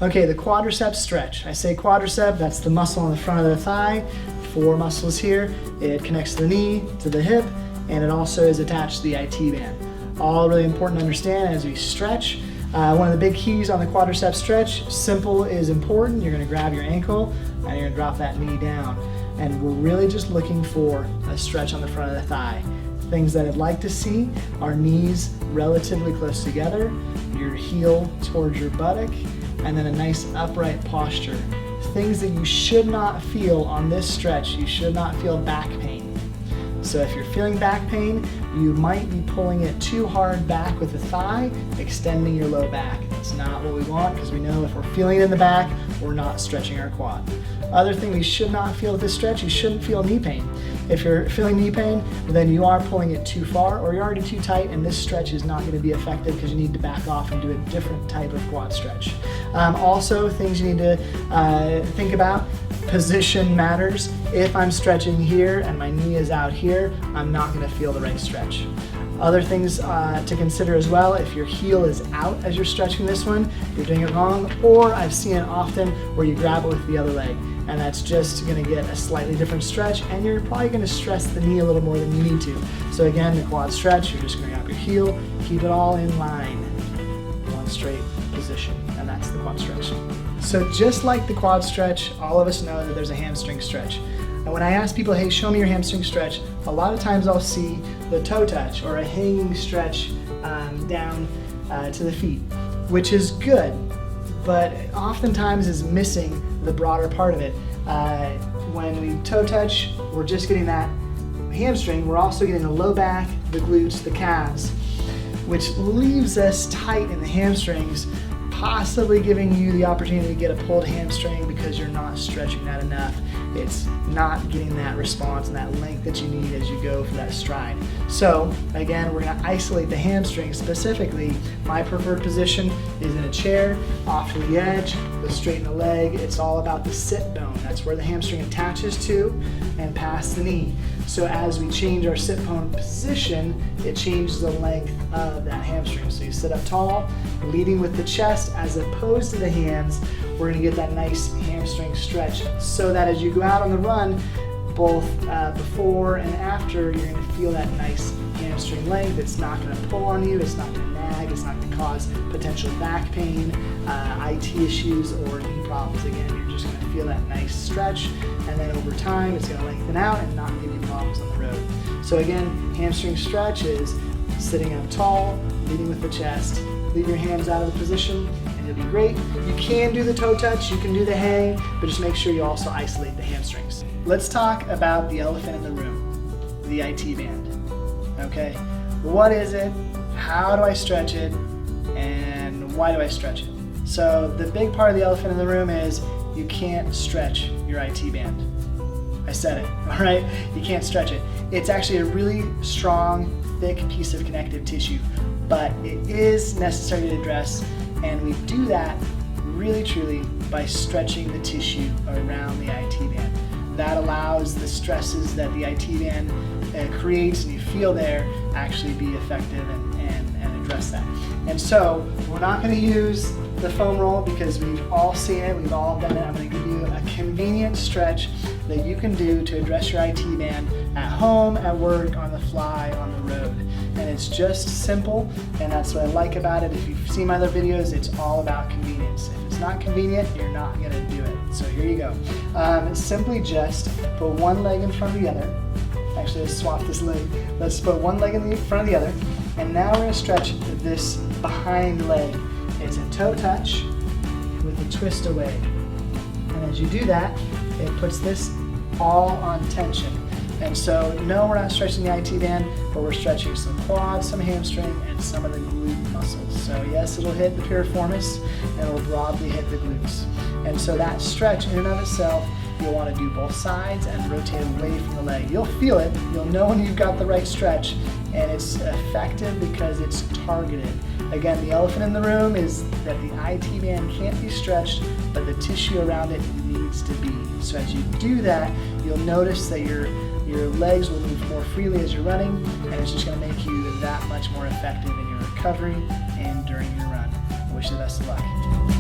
Okay, the quadriceps stretch. I say quadricep, that's the muscle on the front of the thigh. 4 muscles here. It connects the knee to the hip, and it also is attached to the IT band. All really important to understand as we stretch. One of the big keys on the quadriceps stretch, simple is important. You're gonna grab your ankle and you're gonna drop that knee down. And we're really just looking for a stretch on the front of the thigh. Things that I'd like to see are knees relatively close together, your heel towards your buttock, and then a nice upright posture. Things that you should not feel on this stretch, you should not feel back pain. So if you're feeling back pain, you might be pulling it too hard back with the thigh, extending your low back. It's not what we want because we know if we're feeling it in the back, we're not stretching our quad. Other thing we should not feel with this stretch, you shouldn't feel knee pain. If you're feeling knee pain, then you are pulling it too far or you're already too tight, and this stretch is not going to be effective because you need to back off and do a different type of quad stretch. Also, things you need to think about, position matters. If I'm stretching here and my knee is out here, I'm not going to feel the right stretch. Other things to consider as well, if your heel is out as you're stretching this one, you're doing it wrong, or I've seen it often where you grab it with the other leg, and that's just going to get a slightly different stretch, and you're probably going to stress the knee a little more than you need to. So again, the quad stretch, you're just going to grab your heel, keep it all in line, one straight position, and that's the quad stretch. So just like the quad stretch, all of us know that there's a hamstring stretch. And when I ask people, hey, show me your hamstring stretch, a lot of times I'll see the toe touch or a hanging stretch down to the feet, which is good, but oftentimes is missing the broader part of it. When we toe touch, we're just getting that hamstring, we're also getting the low back, the glutes, the calves, which leaves us tight in the hamstrings, possibly giving you the opportunity to get a pulled hamstring because you're not stretching that enough. It's not getting that response and that length that you need as you go for that stride. So again, we're going to isolate the hamstring specifically. My preferred position is in a chair, off to the edge, go straighten the leg. It's all about the sit bone. That's where the hamstring attaches to and past the knee. So as we change our sit bone position, it changes the length of that hamstring. So you sit up tall, leading with the chest as opposed to the hands. We're going to get that nice hamstring stretch so that as you go out on the run, both before and after, you're going to feel that nice hamstring length. It's not going to pull on you, it's not going to nag, it's not going to cause potential back pain, IT issues, or knee problems. Again, you're just going to feel that nice stretch, and then over time it's going to lengthen out and not give you problems on the road. So again, hamstring stretch is sitting up tall, leading with the chest, leave your hands out of the position, and you'll be great. You can do the toe touch, you can do the hang, but just make sure you also isolate the hamstrings. Let's talk about the elephant in the room, the IT band. Okay, what is it? How do I stretch it? And why do I stretch it? So the big part of the elephant in the room is you can't stretch your IT band. I said it, all right? You can't stretch it. It's actually a really strong, thick piece of connective tissue, but it is necessary to address, and we do that really truly by stretching the tissue around the IT band. That allows the stresses that the IT band creates and you feel there actually be effective and address that. And so we're not going to use the foam roll because we've all seen it, we've all done it. I'm going to give you a convenient stretch that you can do to address your IT band at home, at work, on the fly, on the road. And it's just simple, and that's what I like about it. If you've seen my other videos, it's all about convenience. If it's not convenient, you're not going to do it. So here you go. Simply just put one leg in front of the other. Actually, let's swap this leg. Let's put one leg in front of the other, and now we're going to stretch this behind leg. It's a toe touch with a twist away. And as you do that, it puts this all on tension. And so, no, we're not stretching the IT band, but we're stretching some quad, some hamstring, and some of the glute muscles. So yes, it'll hit the piriformis, and it'll broadly hit the glutes. And so that stretch in and of itself, you'll want to do both sides and rotate away from the leg. You'll feel it, you'll know when you've got the right stretch, and it's effective because it's targeted. Again, the elephant in the room is that the IT band can't be stretched, but the tissue around it needs to be. So as you do that, you'll notice that your legs will move more freely as you're running, and it's just going to make you that much more effective in your recovery and during your run. I wish you the best of luck.